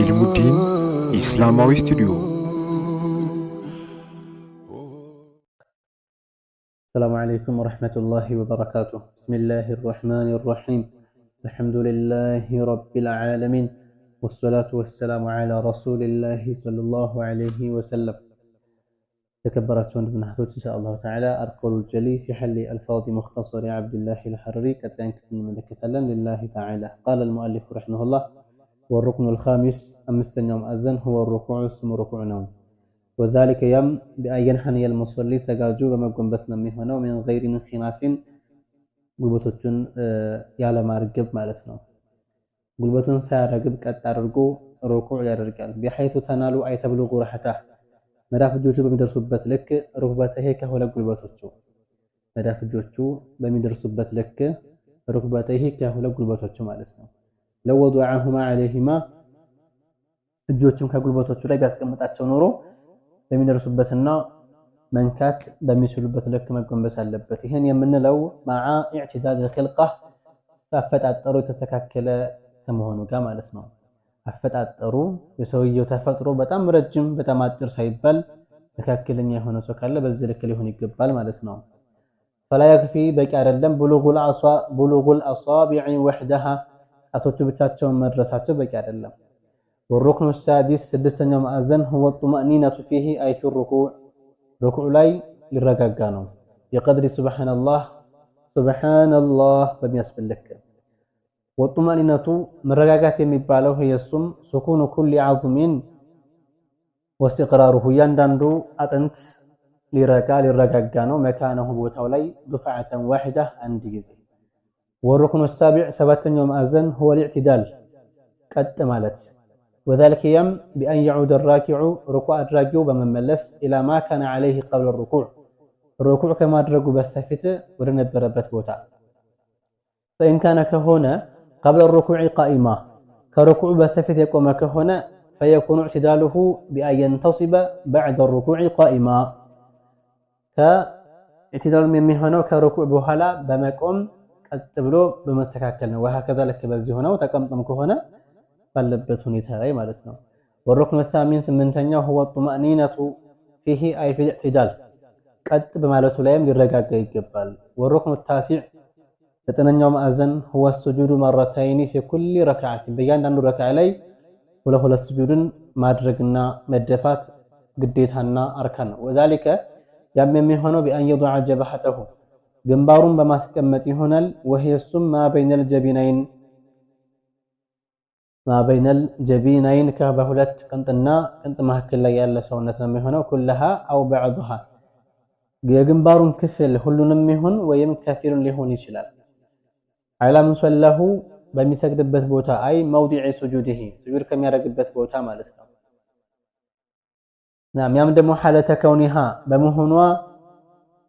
ኢልሙዲን ኢስላማዊ ስቱዲዮ። السلام عليكم ورحمة الله وبركاته. بسم الله الرحمن الرحيم. الحمد لله رب العالمين، والصلاة والسلام على رسول الله صلى الله عليه وسلم. تكبرت ونبنحثوت إن شاء الله تعالى أرقل الجلي في حل ألفاظ مختصر عبد الله الحرري كتانك من كتلم لله تعالى. قال المؤلف رحمه الله: والركن الخامس أمستن يوم أذن هو الركوع، اسم ركوع نوم، وذلك يم بأن ينحني المصلي سجاجو بمقوم بسنا منه من غير انخناس قلبتون يعلى ما رقب مالسنا قلبتون سيارقب كتارقو ركوع يرقال بحيث تنالو أي تبلغ راحته مداف الجوجو بمدرسوبت لك ركبته كهولا قلبتوچو مداف الجوجو بمدرسوبت لك ركبته كهولا قلبتوچو مالسنا لو وضعهما عليهما الجوجو كقلبتوچو ላይ ቢያስቀምጣቸው ኖሮ በሚደርሱበትና መንካት በሚችሉበት ልክ መጎንበስ አለበት። ይሄን የምንለው مع اعتداد الخلقة አፈጣጠሩ የተስተካከለ ከመሆኑ ጋር ማለት ነው። አፈጣጠሩ የሰውየው ተፈጥሮ በጣም ረጅም በጣም አጭር ሳይባል መካከለኛ የሆነ ሰው ካለ በዚህ ልክ ሊሆን ይገባል ማለት ነው። فلا يكفي በቂ አይደለም بلوغ الأصابع وحدها ጣቶቹ ብቻቸውን መድረሳቸው በቂ አይደለም። والركن السادس سدسኛው ማዕዘን هو الطمأنينة فيه أي في الركوع ركوع ላይ ይረጋጋ ነው። بقدر سبحان الله በሚያስፈልግ والطمأنينة መረጋጋት የሚባለው هيسم سكون كل عظم واستقراره ያንዳንዱ አጥንት ሊረጋጋ ነው። መካነሁ ቦታው ላይ دفعة واحدة አንድ ጊዜ። والركن السابع ሰባተኛው ማዕዘን هو الاعتدال ቀጥ ማለት وذلك يم بأن يعود الراكع ركوع الراكع بمملس إلى ما كان عليه قبل الركوع كما أدرجوا بستفت ورنبربت بوتا. فإن كان كهنا قبل الركوع قائما كركوع بستفت يقوم كهنا فيكون اعتداله بأن ينتصب بعد الركوع قائما كاعتدال من هنا كركوع بهلا بمقوم كتبلو بمستكاكلنا وهكذا لك بزي هنا وتقمطم كهنا ባለበት ሁኔታ ላይ ማለት ነው። والركن الثامن ስምንተኛው هو الطمأنينة فيه أي في الاعتدال ቀጥ በማለቱ ላይም ሊረጋጋ ይገባል። والركن التاسع ዘጠነኛው ማዕዘን هو السجود مرتين في كل ركعة በእያንዳንዱ ረክዓ ላይ ሁለት ስጁድን ማድረግና መደፋት ግዴታና አርካን ነው። وذلك ያም የሚሆነው بأن يضع جبهته ግንባሩን በማስቀመጥ ይሆናል። وهي السم ما بين الجبينين كبهلت ቅንጥና ቅንጥ መካከል ላይ ያለ ሰውነት ነው የሚሆነው። كلها أو بعضها የግንባሩን ክፍል ሁሉንም ይሁን ወይም ከፊሉን ሊሆን ይችላል። على مصلاه በሚሰግድበት ቦታ አይ موضع سجوده ስጁድ ከሚያደርግበት ቦታ ማለት ነው። ናም ያም ደግሞ حالة كونها በመሆኗ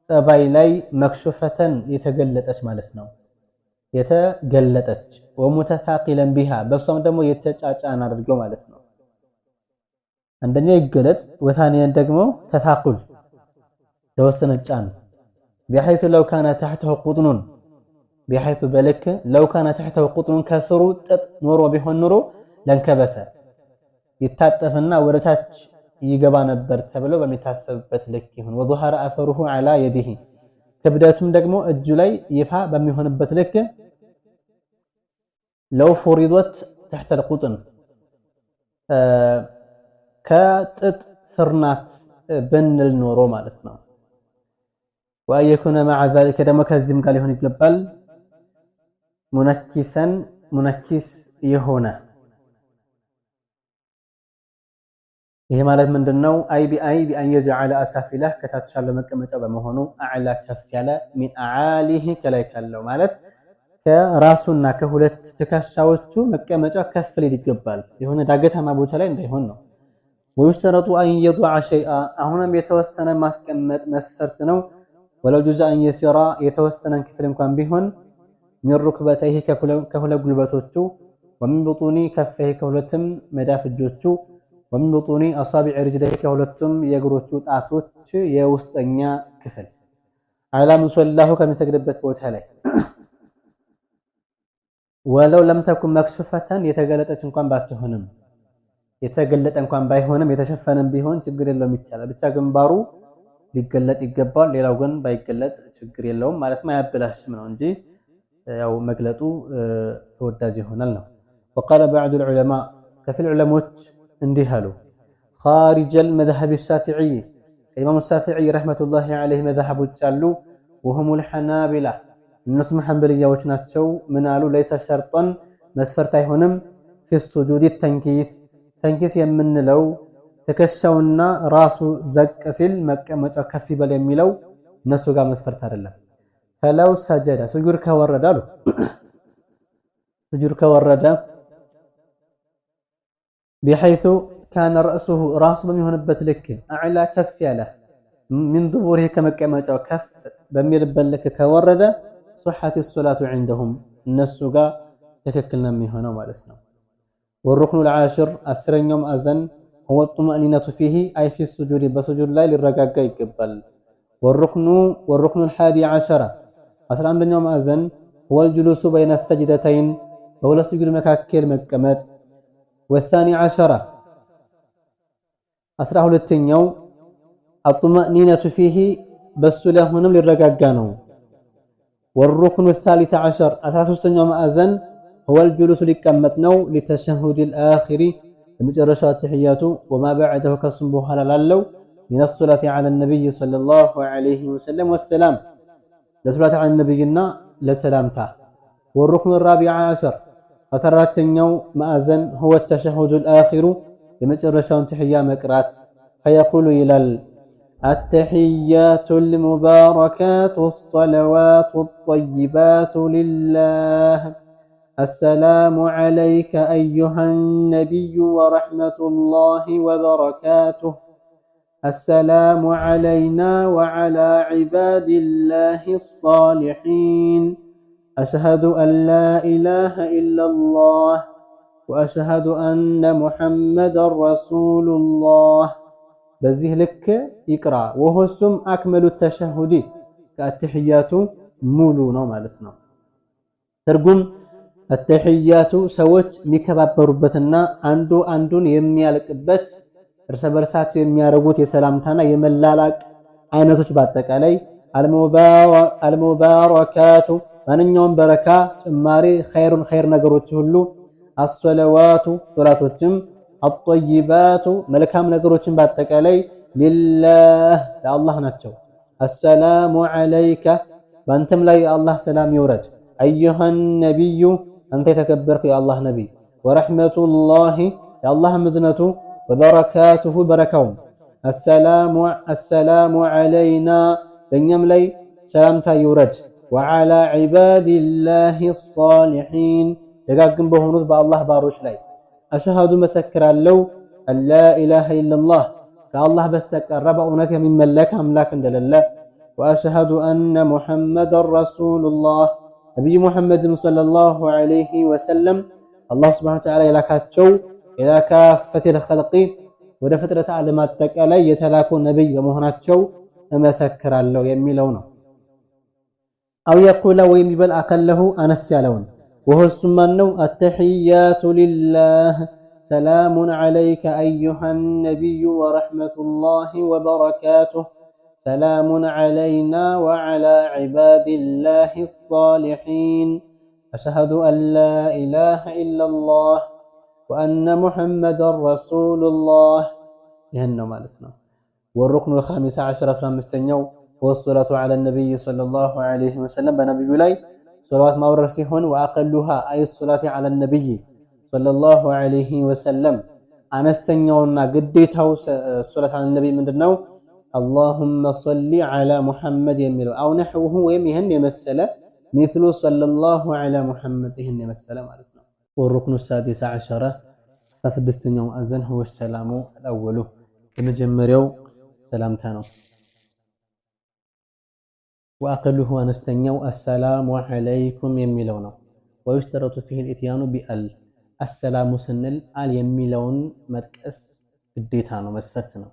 ጸባይ ላይ መክሹፈተን የተገለጠች ማለት ነው። የተገለጠች ወሙተታቂለን ቢሃ በሷም ደግሞ የተጫጫን አድርገው ማለት ነው። አንደኛ ይገለጥ ወታኒያን ደግሞ ተታቁል ተወሰነ ጫን بحيث لو كان تحته قطن بحيث بلك لو كان تحته قطن كسሩ ጥጥ ኖሮ ቢሆን ኖሮ ለንከበሰ ይታጠፍና ወደታች ይገባ ነበር ተብሎ በሚታሰብበት ልክ ይሁን። وظهر اثره على يده ክብደቱም ደግሞ እጁ ላይ ይፋ በሚሆንበት ልክ لو فرضت تحت القطن ከጥጥ ስርናት በንል ኖሮ ማለት ነው። ويكون مع ذلك ደግሞ ከዚህም ጋር ሊሆን ይገባል ሙነኪስ የሆነ ይሄ ማለት ምንድነው? አይ بأن يجعل أسافله ከታች ያለው መቀመጫ በመሆኑ أعلى ከፍ ያለ من أعاليه ከላይ ካለው ማለት ከራሱና ከሁለት ትከሻዎቹ መቀመጫ ከፍ ሊል ይገባል። የሆነ ዳገታማ ቦታ ላይ እንዳይሆን ነው። ويشترط أن يضع شيئا አሁንም የተወሰነ ማስቀመጥ መስፈርት ነው። ولو جزء أن يسير የተወሰነን ክፍል እንኳን ቢሆን من ركبتيه ከሁለት ጉልበቶቹ ومن بطون كفيه ከሁለቱም መዳፍ እጆቹ ومن بطون أصابع رجليه ከሁለቱም የእግሮቹ ጣቶች የውስጠኛ ክፍል على مصلاه ከሚሰግድበት ቦታ ላይ ወለው ለም ተኩን መክሱፈተን የተገለጠች እንኳን ባትሆንም የተገለጠ እንኳን ባይሆንም የተሸፈነም ቢሆን ችግር የለውም ይቻላል። ብቻ ግንባሩ ሊገለጥ ይገባል። ሌላው ግን ባይገለጥ ችግር የለውም ማለት ማያበላሽም ነው እንጂ ያው መግለጡ ተወዳጅ ይሆናል ነው። وقال بعض العلماء كفي العلماء እንዲህ አሉ خارج المذهب الشافعي الإمام الشافعي رحمة الله عليه መذهቦች አሉ وهم الحنابلة እነሱም ሐንበልያዎች ናቸው። ምን አሉ ليس شرطا መስፈርት አይሆንም في السجود التنكيس ተንኪስ የምንለው ተከሻውና ራሱ ዘቅ ሲል መቀመጫው ከፍ ይበል የሚለው እነሱ ጋር መስፈርት አይደለም። فلو سجد سجود ከወረደ አሉ سجود ከወረደ بحيث كان رأسه راس በሚሆንበት ልክ اعلى ከፍ ያለ من ظهوره ከመቀመጫው ከፍ በሚልበት ልክ ከወረደ صحة الصلاة عندهم እነሱ ጋር ትክክል ነው የሚሆነው ማለት ነው። والركن العاشر አስረኛው ማዕዘን هو الطمأنينة فيه أي في السجود بسجود ላይ ሊረጋጋ ይገባል። والركن الحادي عشر 11ኛው ማዕዘን هو الجلوس بين السجدتين በሁለት ስጁድ መካከል መቀመጥ። والثاني عشر 12ኛው الطمأنينة فيه በሱ ላይ ሆነም ሊረጋጋ ነው። والركن الثالث عشر 13ኛው ማዕዘን هو الجلوس ሊቀመጥ ነው لتشهد الآخر المجرشات تحياته وما بعده كسم بوحال لالو من الصلاة على النبي صلى الله عليه وسلم والسلام لصلاة على النبينا لسلامته. والركن الرابع عشر 14ኛው ማዕዘን هو التشهد الآخر المجرشات تحيا مقرات فيقول إلى التحيات المباركات الصلوات الطيبات لله السلام عليك أيها النبي ورحمة الله وبركاته السلام علينا وعلى عباد الله الصالحين أشهد أن لا إله إلا الله وأشهد أن محمد رسول الله بزيه لك يقرأ وهو السم أكمل التشهد كالتحيات مولونا مالسنا ترجم التحيات ሰዎች የሚከባበሩበትና አንዱ አንዱን የሚያልቅበት እርስ በርሳቸው የሚያረጉት የሰላምታና የመላላቅ አይነቶች በአጠቃላይ አልሙባረካቱ ማንኛውም በረካ ጭማሪ ኸይር ነገሮች ሁሉ አስሰላዋቱ ሶላቶችም አጥይባቱ መልካም ነገሮችን በአጠቃላይ ሊላህ ለአላህ ናቸው። አሰላሙ ዐለይከ በአንተም ላይ የአላህ ሰላም ይውረድ أيها النبي أنت تكبرك يا الله نبي ورحمة الله يا الله مزنته وبركاته بركهم السلام علينا بنيم لي سلامتا يورد وعلى عباد الله الصالحين يقاقم بهنوذ بالله باروش لي أشهد مسكرا لو أن لا إله إلا الله كالله بستقرب أونك من ملك أملاك لله وأشهد أن محمد رسول الله ነብዩ ሙሐመድ ሰለላሁ ዐለይሂ ወሰለም አላህ ሱብሓነሁ ወተዓላ የላካቸው ኢላ ካፈቲል ኸልቂ ወደ ፍጥረት ዓለም አጠቃላይ የተላኩ ነብይ በመሆናቸው እመሰክራለሁ የሚለው ነው። አው የቁለ ወይም ይበል አከለሁ አነስ ያለውን ወሆ እሱማን ነው አተሒያቱ ሊላህ ሰላሙን ዐለይከ አዩሃ ነቢዩ ወረሕመቱላሂ ወበረካቱሁ سلام علينا وعلى عباد الله الصالحين أشهد أن لا إله إلا الله وأن محمد رسول الله يهنم مالسنا. والركن الخامس عشر 15ኛው هو الصلاة على النبي صلى الله عليه وسلم بنبي لي صلوات ما ورسيهن وأقلها أي الصلاة على النبي صلى الله عليه وسلم أنستኛውና ግዴታው الصلاة على النبي ምንድነው? اللهم صل على محمد يميلو أو نحوه ويمهن يمثل مثل صلى الله على محمد يهن يمثل مالسنا. والركن السادس عشر فسدستኛው أذن هو السلام الأول የመጀመሪያው ሰላምታ ነው። وأقله أنستኛው السلام عليكم የሚለው ነው። ويشترط فيه الاتيان بال السلام سنل ال የሚለውን መጥቀስ ግዴታ ነው መስፈርት ነው።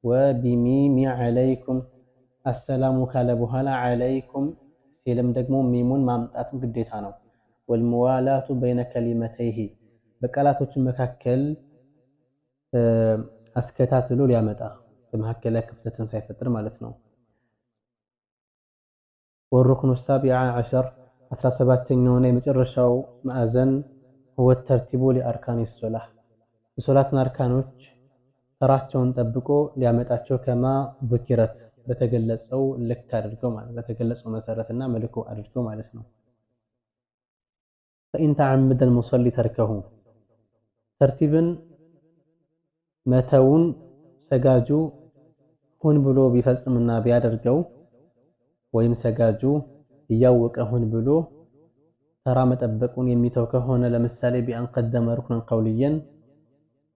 وبميم عليكم السلام ካለ በኋላ عليكم ሲልም ደግሞ ሚሙን ማምጣትም ግዴታ ነው። والموالاة بين كلمتيه በቃላቶች መካከል አስከታትሎ ሊያመጣ በመካከል ላይ ክፍተትን ሳይፈጥር ማለት ነው። والركن السابع عشر 17ኛው እና የመጨረሻው ማዕዘን هو الترتيب لأركان الصلاة የሶላትን አርካኖች ተራቸውን ጠብቆ ሊያመጣቸው ከማ ذكرت በተገለጸው ልክ አድርገው ማለት በተገለጸው መሰረትና መልኩ አድርገው ማለት ነው። فإن تعمد المصلي تركه ተርቲብን መተውን ሰጋጁ ሁን ብሎ ቢፈጽምና ቢያደርገው ወይም ሰጋጁ እያወቀ ሁን ብሎ ተራ መጠበቁን የሚተው ከሆነ ለምሳሌ ቢአን ቀደመ ሩክን ቀውልየን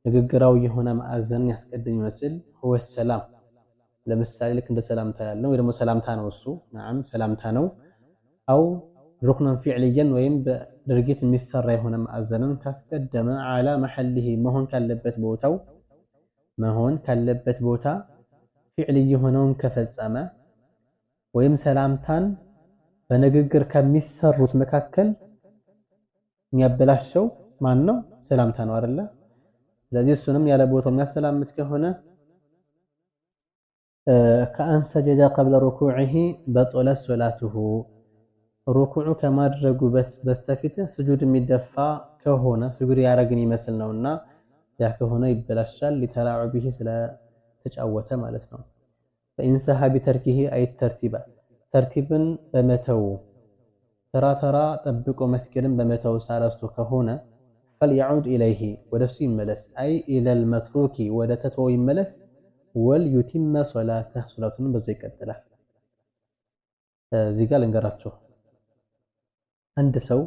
ንግግራው የሆነ ማዕዘን ያስቀድም ይመስል هو السلام ለምሳሌ ልክ እንደ ሰላምታ ያለው ወይ ደግሞ ሰላምታ ነው እሱ نعم ሰላምታ ነው አው ሩክን ፊዕልየን ወይም በድርጊት የሚሰራ የሆነ ማዕዘንን ካስቀደመ على محله መሆን ካለበት ቦታ ፊዕል የሆነውን ከፈጸመ ወይም ሰላምታን በንግግር ከሚሰሩት መካከል የሚያበላሸው ማን ነው? ሰላምታ ነው አይደለ? ስለዚህ እሱንም ያለ ቦታው የሚያሰላምት ከሆነ ከአን ሰጀደ قبل ركوعه بطل صلاته ሩኩዑ ከማድረጉ በስተፊት ስጁድ የሚደፋ ከሆነ ስጁድ ያረግን ይመስል ነውና ያ ከሆነ ይበላሻል ሊተላዑቢሂ ስለተጫወተ ማለት ነው። فإنسها بتركه أي الترتيب ተርቲብን በመተው ተራ ጠብቆ መስገድን በመተው ሳረስቶ ከሆነ فليعود إليه ወደሱ ይመለስ أي إلى المتروك ወደ ተተው ይመለስ وليتم صلاته ሶላቱን በዛው ይቀጥላል። እዚህ ጋር ልንገራችሁ አንድ ሰው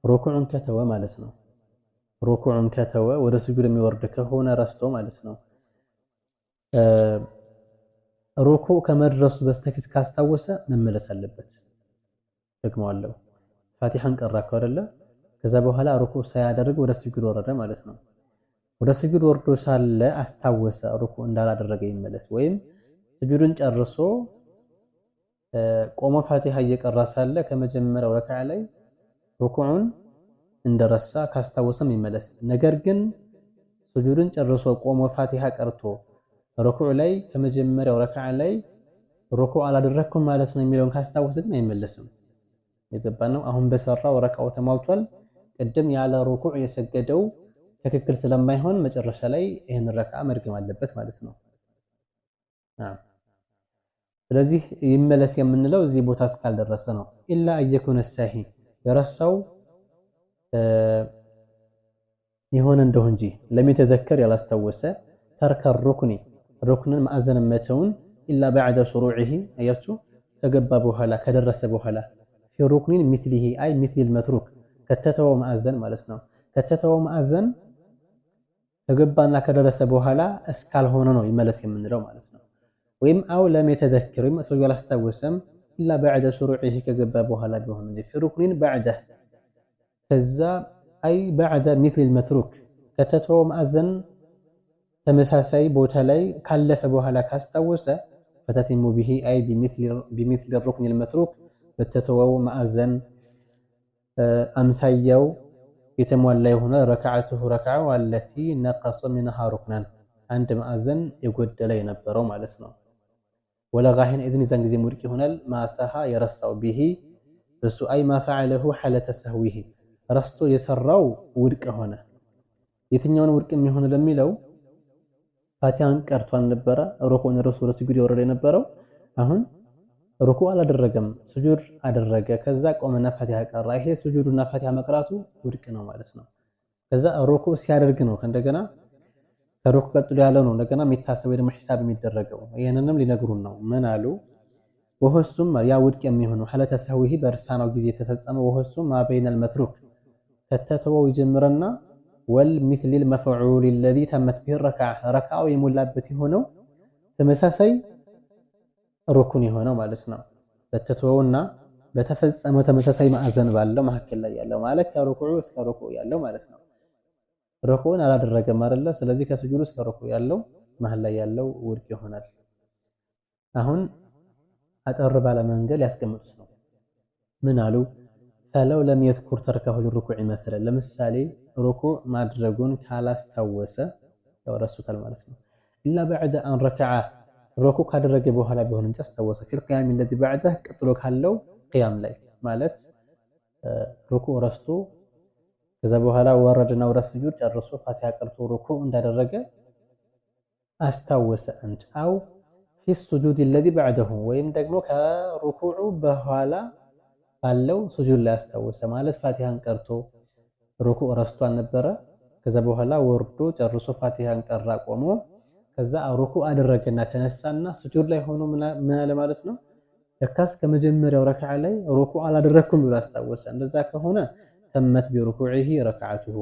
ሩኩዑን ከተወ ማለት ነው ሩኩዑን ከተወ ወደ ስጁድ የሚወርድ ከሆነ ረስቶ ማለት ነው ሩኩዕ ከመድረሱ በስተፊት ካስታወሰ መመለስ አለበት። ደግሞአለው ፋቲሃን ቀራከ አይደለ ከዛ በኋላ ሩኩዕ ሳያደርግ ወደ ስጁድ ወረደ ማለት ነው። ወደ ስጁድ ወርዶ ሳለ አስታወሰ ሩኩዕ እንዳላደረገ ይመለስ ወይም ስጁድን ጨርሶ ቆሞ ፋቲሃ እየቀራ ሳለ ከመጀመሪያው ረካዓ ላይ ሩኩዑን እንደረሳ ካስታወሰም ይመለስ። ነገር ግን ስጁድን ጨርሶ ቆሞ ፋቲሃ ቀርቶ ሩኩዕ ላይ ከመጀመሪያው ረካዓ ላይ ሩኩዕ አላደረኩም ማለት ነው የሚለውን ካስታወሰ ግን አይመለስም። የገባነው አሁን በሰራው ረካዓው ተሟልቷል። ቅድም ያለ ሩኩዕ የሰገደው ትክክል ስለማይሆን መጨረሻ ላይ ይሄን ረካዓ መድገም አለበት ማለት ነው። ስለዚህ ይመለስ የምንለው እዚህ ቦታ እስካልደረሰ ነው። ኢላ አየኩነ ሳሂ የረሳው ይሆን እንደው እንጂ ለሚተዘከር ያላስታወሰ ተርከ ሩክንን ማዕዘን መተውን ኢላ بعد شروعه አያችሁ ከገባ በኋላ ከደረሰ በኋላ في ركن مثله اي مثل المتروك ከተተወው ማዕዘን ማለት ነው። ከተተወው ማዕዘን ከገባና ከደረሰ በኋላ እስካልሆነ ነው ይመለስ የምንለው ማለት ነው። ወይም አው ለሚተዘከር ሰው ያላስታወሰም ኢላ بعد شروعه ከገባ በኋላ ቢሆን እንጂ في ركن بعده ከዛ አይ بعد مثل المتروك ከተተወው ማዕዘን ተመሳሳይ ቦታ ላይ ካለፈ በኋላ ካስታወሰ فتتم به اي بمثل الركن المتروك በተተወው ማዕዘን አምሳያው የተሟላ የሆነ ረካዓቱ ረካዓው التي نقص منها ركنا አንድ ማዕዘን የጎደለ የነበረው ማለት ነው። ወለጋሂን ኢذن ይዛን ጊዜ ሙድቅ ይሆናል ማሳሃ የረሳው به በሱ አይ ما فعله حالة سهوه ረስቶ የሰራው ውድቅ ሆነ። የትኛውን ውድቅ የሚሆን ለሚለው ፋቲሃን ቀርቷል ነበረ ሩኩዕን ረሱል ስጁድ ወረደ የነበረው አሁን ሩኩዕ አላደረገም ስጁድ አደረገ ከዛ ቆመና ፋቲሃ ቀራ። ይሄ ስጁድና ፋቲሃ መቅራቱ ውድቅ ነው ማለት ነው። ከዛ ሩኩዕ ሲያደርግ ነው እንደገና ከሩኩዕ ቀጥሎ ያለው ነው እንደገና የሚታሰበው ደግሞ ሒሳብ የሚደረገው። ይሄንንም ሊነግሩን ነው ምን አሉ ወሁሱም ያ ውድቅ የሚሆነው ሐለተ ሰህዊሂ በእርሳናው ጊዜ የተፈጸመው ወሁሱም ማበይነል መትሩክ ከተተወው ይጀምርና والمثل المفعول الذي تمت به الركعه ركعው የሞላበት የሆነው ተመሳሳይ ሩኩን የሆነው ማለት ነው። በተተወውና በተፈጸመው ተመሳሳይ ማዕዘን ባለው መሐከል ላይ ያለው ማለት ከሩኩዑ እስከ ሩኩዕ ያለው ማለት ነው። ሩኩዕን አላደረገም አይደለ? ስለዚህ ከስጁዱ እስከ ሩኩዕ ያለው መሐል ላይ ያለው ውድቅ ይሆናል። አሁን አጠር ባለ መንገድ ያስቀምጡት ነው ምን አሉ فلو لم يذكر تركه للركوع مثلا ለምሳሌ ሩኩዕ ማድረጉን ካላስታወሰ ያው ረሱታል ማለት ነው إلا بعد أن ركع ሩኩዕ ካደረገ በኋላ ቢሆን እንጂ አስታወሰ في القيام الذي بعده ቀጥሎ ካለው قيام ላይ ማለት ሩኩዕ ረስቶ ከዛ በኋላ ወረደና ወደ ስጁድ ጨርሶ ፋቲሃ ቀርቶ ሩኩዕ እንዳደረገ አስታወሰ አንድ አው في السجود الذي بعده ወይም ደግሞ ከሩኩዑ በኋላ ባለው ስጁድ ላይ አስታወሰ ማለት ፋቲሃን ቀርቶ ሩኩዕ ረስቶ አልነበረ ከዛ በኋላ ወርዶ ጨርሶ ፋቲሃን ቀራ ቆሞ ከዛ ሩኩዕ አደረገና ተነሳና ስጁድ ላይ ሆኖ ምን አለ ማለት ነው ለካስ ከመጀመሪያው ረክዓ ላይ ሩኩዕ አላደረኩም ብሎ አስታወሰ እንደዛ ከሆነ ተመት ቢሩኩዒሂ ረክዓቱሁ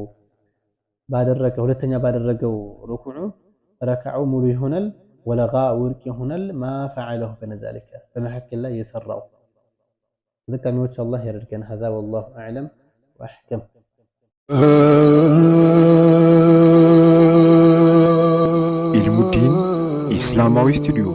ባደረገ ሁለተኛ ባደረገው ሩኩዑ ረክዓው ሙሉ ይሆናል ወለጋ ውርቅ ይሆናል ما فعله بين ذلك በመሐከል ላይ የሰራው ተጠቃሚዎች አላህ ያደርገን هذا والله اعلم واحكم ኢልሙዲን ኢስላማዊ ስቱዲዮ